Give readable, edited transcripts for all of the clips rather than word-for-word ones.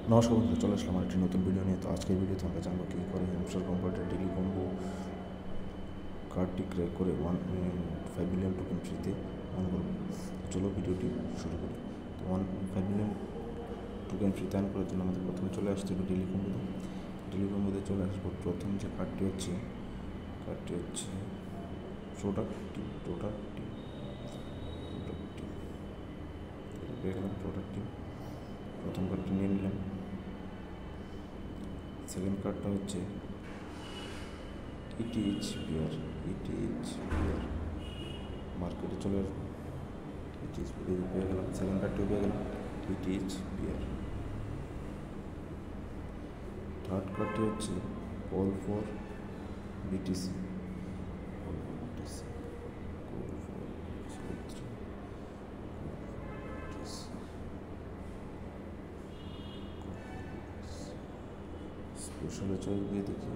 নমস্কার বন্ধুরা, চলে আসলাম একটি নতুন ভিডিও নিয়ে। তো আজকের ভিডিওতে আমরা জানবো কী করে হ্যামস্টার কম্পিউটার ডেলি কম্বো কার্ডটি ক্র্যাক করে 5 মিলিয়ন টোকেন ফ্রিতে অন করবো। চলো ভিডিওটি শুরু করি। তো 5 মিলিয়ন টোকেন ফ্রিতে অন করার জন্য আমাদের প্রথমে চলে আসতে হবে ডেলি কম্বোতে চলে আসবো। প্রথম যে কার্ডটি হচ্ছে প্রোডাক্টিভ পেয়ে গেলাম। প্রোডাক্টিভ প্রথম কার্ডটি নিয়ে নিলাম। সেকেন্ড কার্ডটা হচ্ছে ইটিএইচ বিয়ার মার্কেটে চলে আসবো। ইটিএইচ বিয়ার পেয়ে গেলাম। সেকেন্ড কার্ডটিও পেয়ে গেলাম, ইটিএইচ বিয়ার। থার্ড কার্ডটি হচ্ছে কল ফর বিটিসি। স্পেশালে চলে গিয়ে দেখি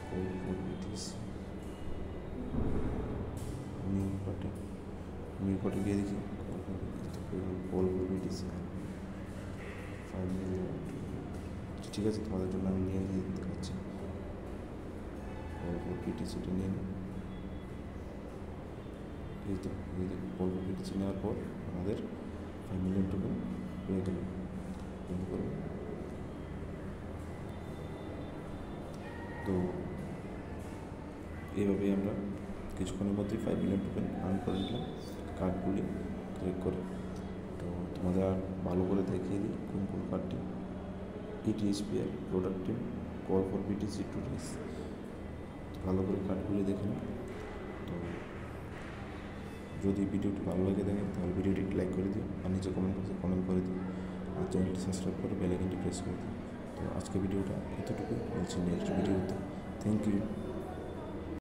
কল ফর বিটিসি। নিউ পার্টে গিয়ে দেখি কল ফর বিটিসি 5 মিলিয়ন। ঠিক আছে, তোমাদের জন্য আমি নিয়ে দেখাচ্ছি। কল ফর বিটিসিটা নিয়ে নিই। এই তো কল ফর বিটিসি নেওয়ার পর আমাদের 5 মিলিয়ন টোকেন পেয়ে গেল। তো এইভাবেই আমরা কিছুক্ষণের মধ্যেই 5 মিলিয়ন টোকেন আর্ন করে নিলাম কার্ডগুলি ক্লিক করে। তো তোমাদের আর ভালো করে দেখিয়ে দিই কোন কার্ডটি। ইটিএসপিআর, প্রোডাক্টিভ, কল ফর বিটিসি টু রেস। ভালো করে কার্ডগুলি দেখে নিই। তো যদি ভিডিওটি ভালো লাগে দেখেন তাহলে ভিডিওটি লাইক করে দিও, আর নিচে কমেন্ট বক্সে কমেন্ট করে দিও, আর চ্যানেলটি সাবস্ক্রাইব করে বেল আইকনটি প্রেস করে দিও। তো আজকে ভিডিওটা এতটুকু, বলছি নেক্সট ভিডিওতে। Thank you.